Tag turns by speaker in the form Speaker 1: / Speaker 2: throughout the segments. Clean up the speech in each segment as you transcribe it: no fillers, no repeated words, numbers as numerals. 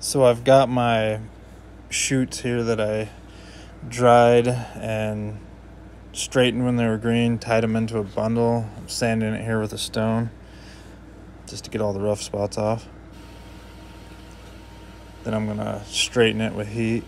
Speaker 1: So I've got my shoots here that I dried and straightened when they were green, tied them into a bundle. I'm sanding it here with a stone just to get all the rough spots off. Then I'm going to straighten it with heat.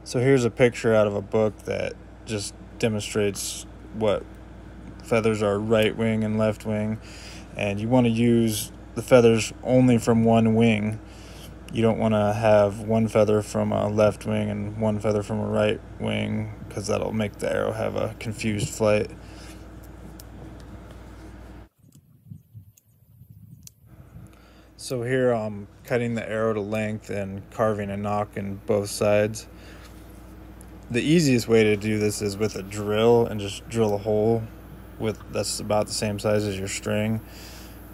Speaker 1: So here's a picture out of a book that just demonstrates what feathers are right wing and left wing, and you want to use the feathers only from one wing. You don't want to have one feather from a left wing and one feather from a right wing, because that'll make the arrow have a confused flight. So here I'm cutting the arrow to length and carving a nock in both sides. The easiest way to do this is with a drill, and just drill a hole that's about the same size as your string,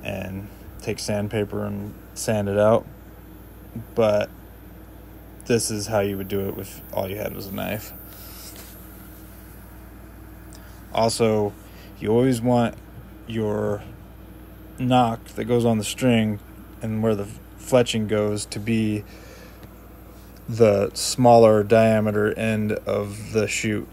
Speaker 1: and take sandpaper and sand it out. But this is how you would do it if all you had was a knife. Also, you always want your nock that goes on the string and where the fletching goes to be the smaller diameter end of the shoot.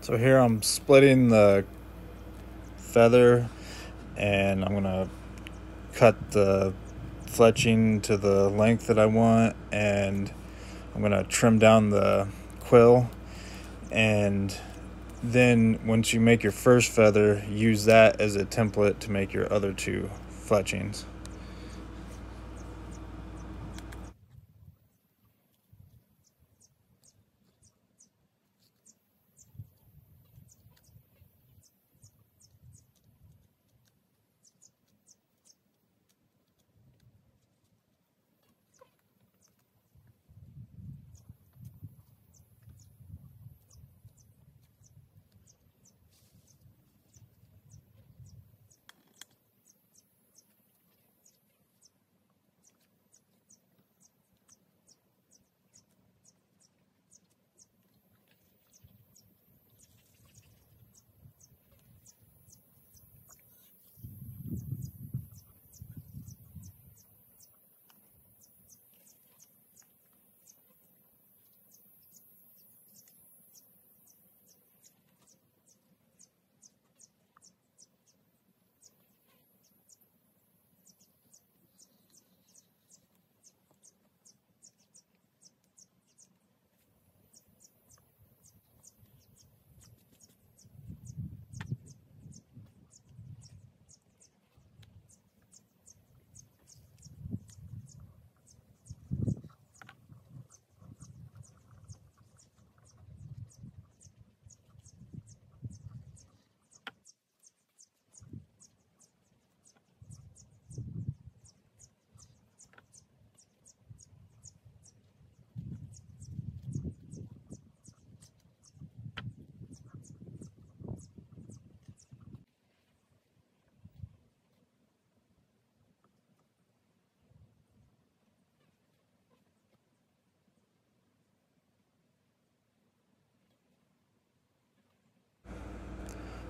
Speaker 1: So here I'm splitting the feather, and I'm gonna cut the fletching to the length that I want, and I'm gonna trim down the quill. And then once you make your first feather, use that as a template to make your other two fletchings.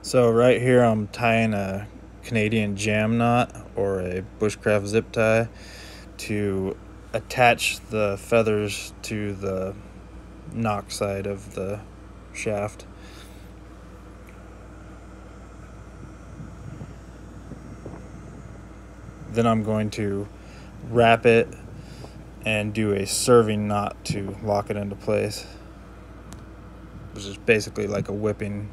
Speaker 1: So right here I'm tying a Canadian jam knot or a bushcraft zip tie to attach the feathers to the knock side of the shaft. Then I'm going to wrap it and do a serving knot to lock it into place, which is basically like a whipping.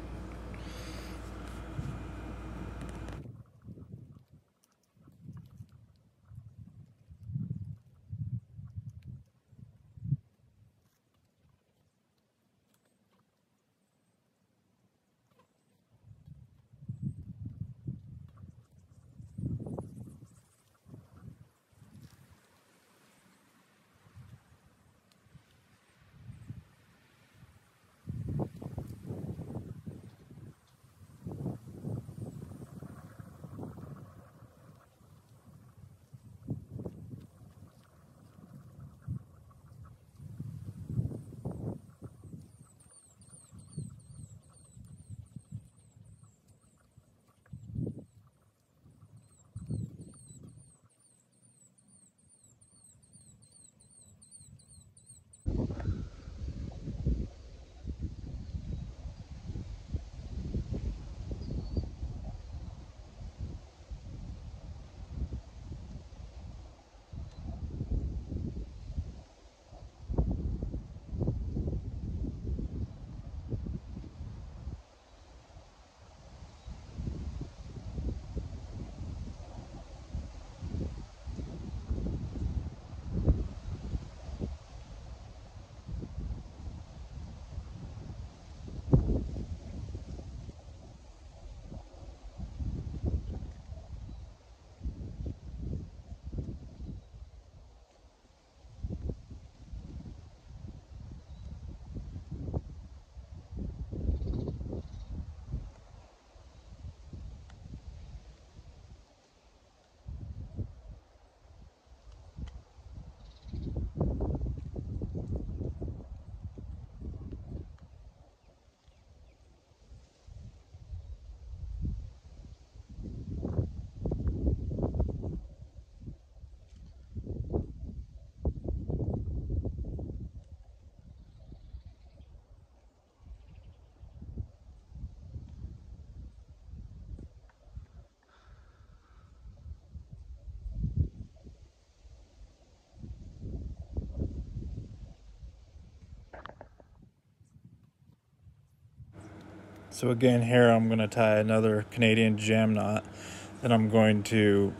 Speaker 1: So again, here I'm going to tie another Canadian jam knot. Then I'm going to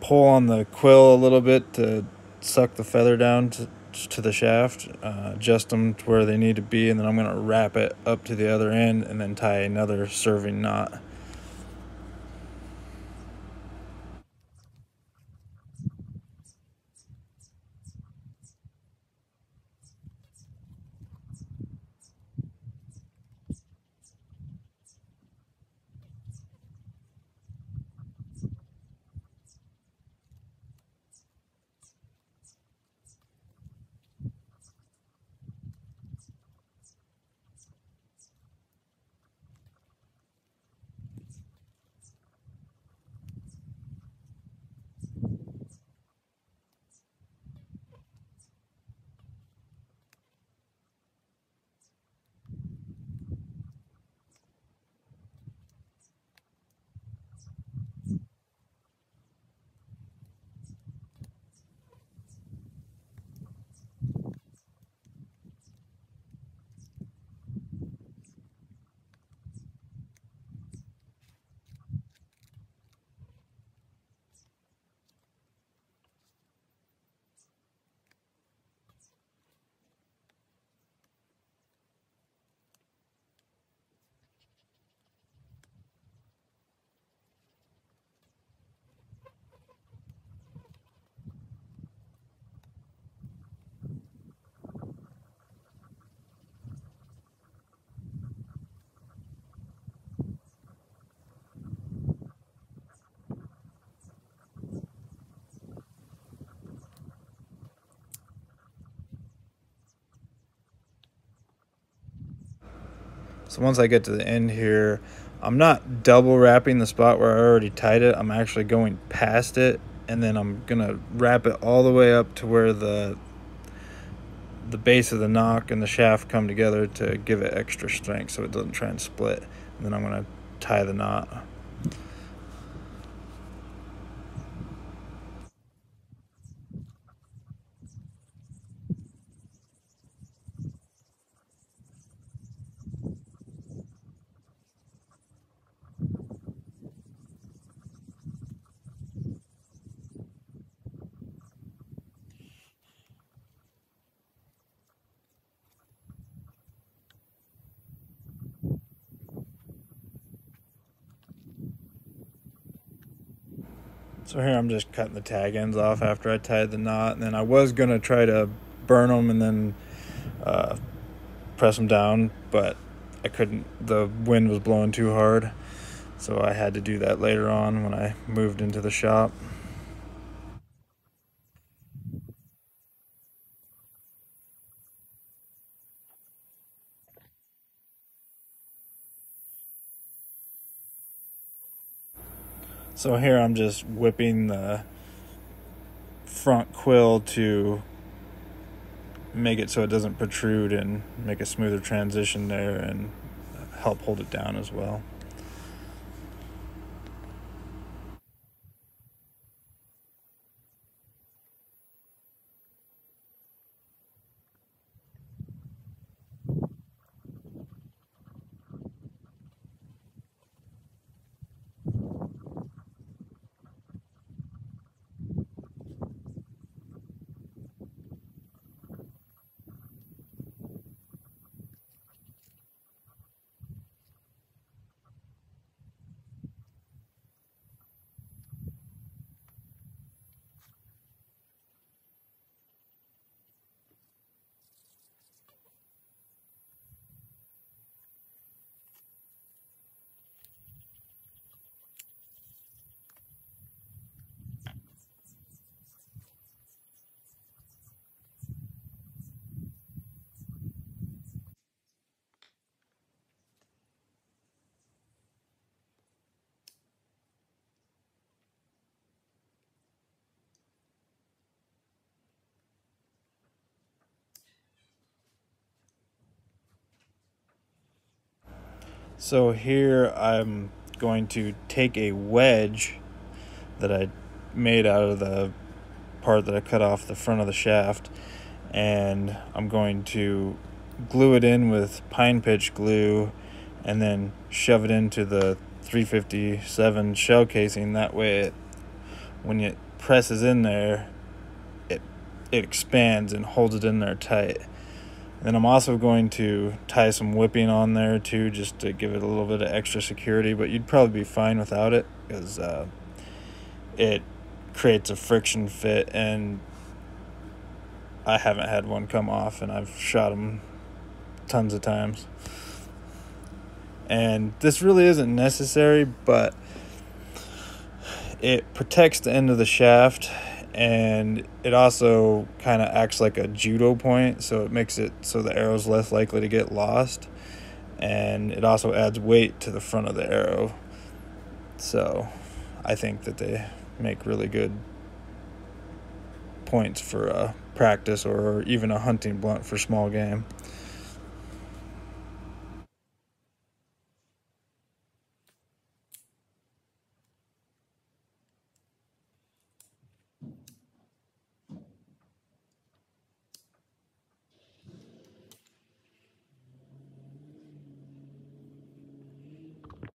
Speaker 1: pull on the quill a little bit to suck the feather down to the shaft, adjust them to where they need to be, and then I'm going to wrap it up to the other end and then tie another serving knot. So once I get to the end here, I'm not double wrapping the spot where I already tied it. I'm actually going past it, and then I'm gonna wrap it all the way up to where the base of the knock and the shaft come together to give it extra strength so it doesn't try and split. And then I'm gonna tie the knot. So here I'm just cutting the tag ends off after I tied the knot, and then I was gonna try to burn them and then press them down, but I couldn't. The wind was blowing too hard, so I had to do that later on when I moved into the shop. So here I'm just whipping the front quill to make it so it doesn't protrude and make a smoother transition there and help hold it down as well. So here I'm going to take a wedge that I made out of the part that I cut off the front of the shaft, and I'm going to glue it in with pine pitch glue and then shove it into the 357 shell casing. That way when it presses in there, it expands and holds it in there tight. And I'm also going to tie some whipping on there too, just to give it a little bit of extra security, but you'd probably be fine without it because it creates a friction fit, and I haven't had one come off, and I've shot them tons of times. And this really isn't necessary, but it protects the end of the shaft, and it also kind of acts like a judo point, so it makes it so the arrow's less likely to get lost, and it also adds weight to the front of the arrow. So I think that they make really good points for practice or even a hunting blunt for small game.